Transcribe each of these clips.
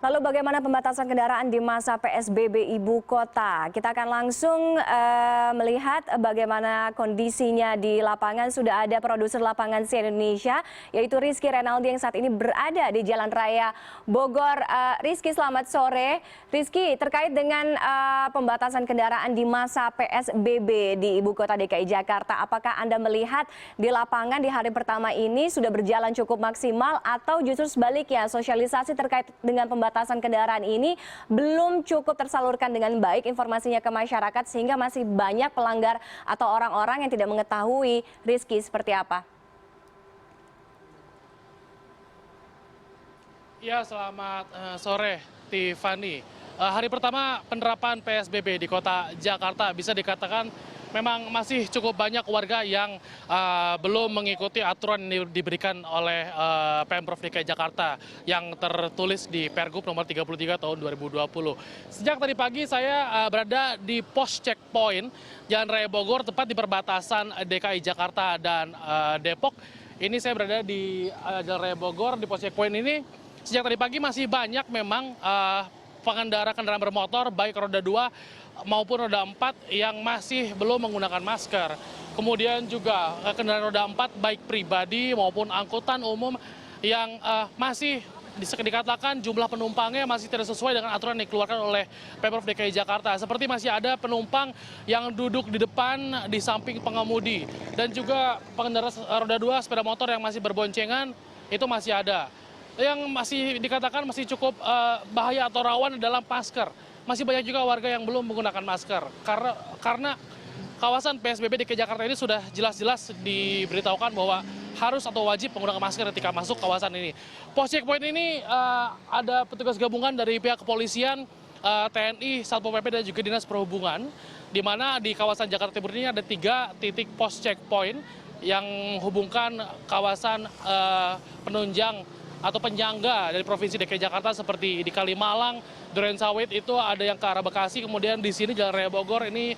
Lalu bagaimana pembatasan kendaraan di masa PSBB Ibu Kota? Kita akan langsung melihat bagaimana kondisinya di lapangan. Sudah ada produser lapangan CNN Indonesia, yaitu Rizky Renaldi yang saat ini berada di Jalan Raya Bogor. Rizky, selamat sore. Rizky, terkait dengan pembatasan kendaraan di masa PSBB di Ibu Kota DKI Jakarta, apakah Anda melihat di lapangan di hari pertama ini sudah berjalan cukup maksimal atau justru sebaliknya sosialisasi terkait dengan pembatasan kendaraan ini belum cukup tersalurkan dengan baik informasinya ke masyarakat sehingga masih banyak pelanggar atau orang-orang yang tidak mengetahui? Rizky, seperti apa? Ya, selamat sore, Tiffany. Hari pertama penerapan PSBB di kota Jakarta bisa dikatakan memang masih cukup banyak warga yang belum mengikuti aturan yang diberikan oleh Pemprov DKI Jakarta yang tertulis di Pergub nomor 33 tahun 2020. Sejak tadi pagi saya berada di pos checkpoint Jalan Raya Bogor, tepat di perbatasan DKI Jakarta dan Depok. Ini saya berada di Jalan Raya Bogor, di pos checkpoint ini. Sejak tadi pagi masih banyak memang pengendara kendaraan bermotor baik roda 2 maupun roda 4 yang masih belum menggunakan masker. Kemudian juga kendaraan roda 4 baik pribadi maupun angkutan umum yang masih dikatakan jumlah penumpangnya masih tidak sesuai dengan aturan yang dikeluarkan oleh Pemprov DKI Jakarta. Seperti masih ada penumpang yang duduk di depan di samping pengemudi dan juga pengendara roda 2 sepeda motor yang masih berboncengan itu masih ada. Yang masih dikatakan masih cukup bahaya atau rawan adalah masker. Masih banyak juga warga yang belum menggunakan masker karena kawasan PSBB DKI Jakarta ini sudah jelas-jelas diberitahukan bahwa harus atau wajib menggunakan masker ketika masuk kawasan ini. Pos checkpoint ini ada petugas gabungan dari pihak kepolisian, TNI, Satpol PP dan juga Dinas Perhubungan, di mana di kawasan Jakarta Timur ini ada 3 titik pos checkpoint yang menghubungkan kawasan penunjang atau penyangga dari Provinsi DKI Jakarta seperti di Kalimalang, Durensawit itu ada yang ke arah Bekasi, kemudian di sini Jalan Raya Bogor ini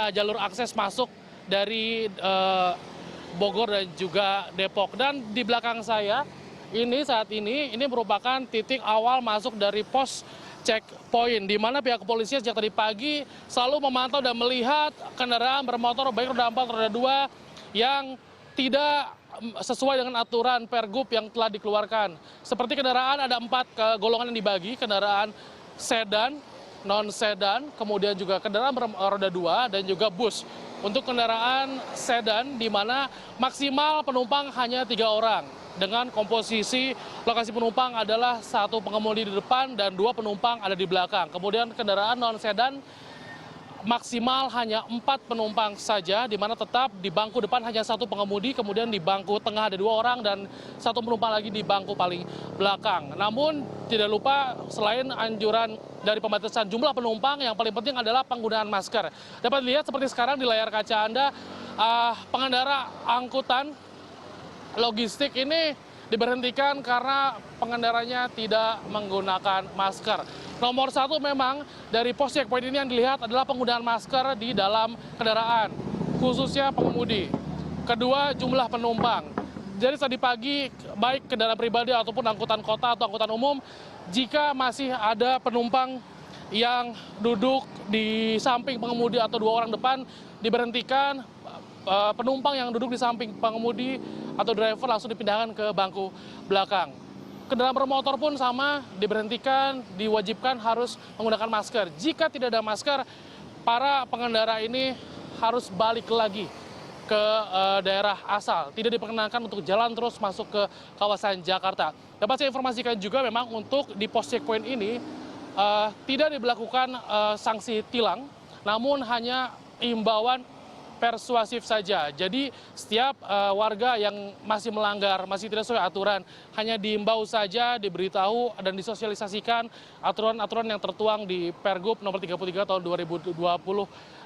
jalur akses masuk dari Bogor dan juga Depok. Dan di belakang saya ini saat ini merupakan titik awal masuk dari pos checkpoint di mana pihak kepolisian sejak tadi pagi selalu memantau dan melihat kendaraan bermotor baik roda 4 roda 2 yang tidak sesuai dengan aturan Pergub yang telah dikeluarkan. Seperti kendaraan ada 4 golongan yang dibagi, kendaraan sedan, non sedan, kemudian juga kendaraan roda 2 dan juga bus. Untuk kendaraan sedan di mana maksimal penumpang hanya 3 orang dengan komposisi lokasi penumpang adalah 1 pengemudi di depan dan 2 penumpang ada di belakang. Kemudian kendaraan non sedan maksimal hanya 4 penumpang saja, di mana tetap di bangku depan hanya 1 pengemudi, kemudian di bangku tengah ada 2 orang dan 1 penumpang lagi di bangku paling belakang. Namun tidak lupa selain anjuran dari pembatasan jumlah penumpang, yang paling penting adalah penggunaan masker. Dapat dilihat seperti sekarang di layar kaca Anda, pengendara angkutan logistik ini diberhentikan karena pengendaranya tidak menggunakan masker. Nomor 1 memang dari pos checkpoint ini yang dilihat adalah penggunaan masker di dalam kendaraan, khususnya pengemudi. Kedua, jumlah penumpang. Jadi tadi pagi, baik kendaraan pribadi ataupun angkutan kota atau angkutan umum, jika masih ada penumpang yang duduk di samping pengemudi atau 2 orang depan, diberhentikan. Penumpang yang duduk di samping pengemudi atau driver langsung dipindahkan ke bangku belakang. Kendaraan bermotor pun sama, diberhentikan, diwajibkan harus menggunakan masker. Jika tidak ada masker, para pengendara ini harus balik lagi ke daerah asal. Tidak diperkenankan untuk jalan terus masuk ke kawasan Jakarta. Dapat saya informasikan juga memang untuk di pos checkpoint ini tidak diberlakukan sanksi tilang, namun hanya imbauan persuasif saja. Jadi setiap warga yang masih melanggar, masih tidak sesuai aturan, hanya diimbau saja, diberitahu dan disosialisasikan aturan-aturan yang tertuang di Pergub nomor 33 tahun 2020,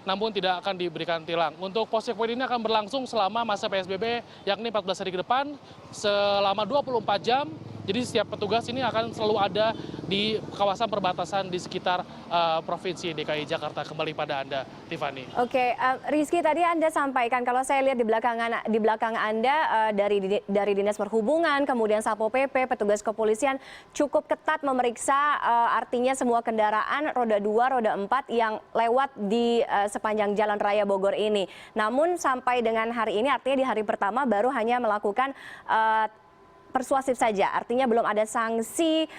namun tidak akan diberikan tilang. Untuk pos checkpoint ini akan berlangsung selama masa PSBB, yakni 14 hari ke depan, selama 24 jam, Jadi setiap petugas ini akan selalu ada di kawasan perbatasan di sekitar Provinsi DKI Jakarta. Kembali pada Anda, Tiffany. Oke, Rizky, tadi Anda sampaikan kalau saya lihat di belakang Anda dari Dinas Perhubungan, kemudian Satpol PP, petugas kepolisian cukup ketat memeriksa artinya semua kendaraan roda 2, roda 4 yang lewat di sepanjang Jalan Raya Bogor ini. Namun sampai dengan hari ini, artinya di hari pertama baru hanya melakukan persuasif saja, artinya belum ada sanksi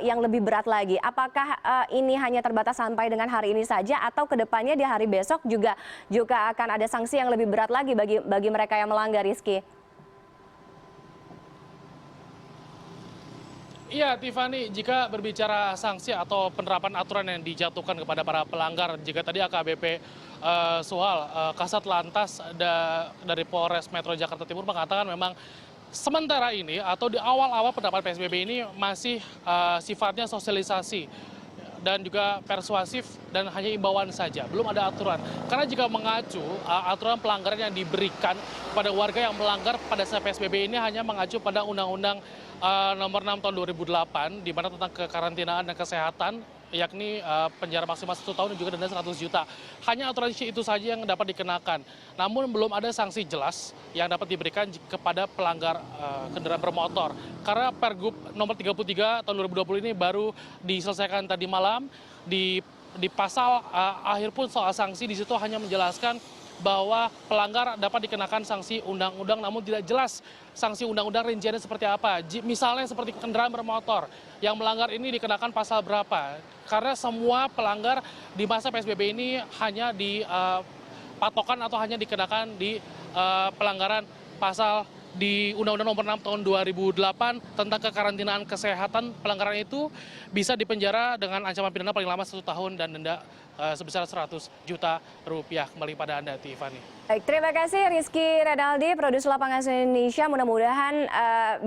yang lebih berat lagi. Apakah ini hanya terbatas sampai dengan hari ini saja, atau kedepannya di hari besok juga akan ada sanksi yang lebih berat lagi bagi mereka yang melanggar, Rizky? Iya, Tiffany, jika berbicara sanksi atau penerapan aturan yang dijatuhkan kepada para pelanggar, jika tadi AKBP Suhal, Kasat Lantas dari Polres Metro Jakarta Timur mengatakan memang sementara ini atau di awal-awal penerapan PSBB ini masih sifatnya sosialisasi dan juga persuasif dan hanya imbauan saja, belum ada aturan. Karena jika mengacu aturan pelanggaran yang diberikan kepada warga yang melanggar pada saat PSBB ini hanya mengacu pada Undang-Undang Nomor 6 Tahun 2008, di mana tentang kekarantinaan dan kesehatan, yakni penjara maksimal 1 tahun dan juga denda 100 juta. Hanya aturan itu saja yang dapat dikenakan. Namun belum ada sanksi jelas yang dapat diberikan kepada pelanggar kendaraan bermotor. Karena Pergub nomor 33 tahun 2020 ini baru diselesaikan tadi malam. Di pasal akhir pun soal sanksi di situ hanya menjelaskan bahwa pelanggar dapat dikenakan sanksi undang-undang, namun tidak jelas sanksi undang-undang rinciannya seperti apa. Misalnya seperti kendaraan bermotor yang melanggar ini dikenakan pasal berapa. Karena semua pelanggar di masa PSBB ini hanya dipatokan atau hanya dikenakan di pelanggaran pasal di Undang-Undang Nomor 6 Tahun 2008 tentang kekarantinaan kesehatan. Pelanggaran itu bisa dipenjara dengan ancaman pidana paling lama 1 tahun dan denda sebesar 100 juta rupiah. Kembali pada Anda, Tiffany. Baik, terima kasih Rizky Renaldi, produser lapangan Indonesia. Mudah-mudahan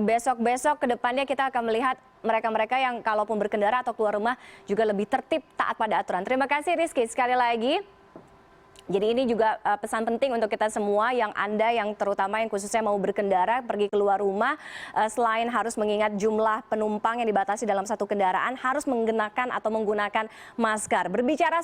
besok-besok ke depannya kita akan melihat mereka-mereka yang kalaupun berkendara atau keluar rumah juga lebih tertib, taat pada aturan. Terima kasih Rizky sekali lagi. Jadi ini juga pesan penting untuk kita semua, yang Anda yang terutama yang khususnya mau berkendara, pergi keluar rumah, selain harus mengingat jumlah penumpang yang dibatasi dalam satu kendaraan, harus mengenakan atau menggunakan masker. Berbicara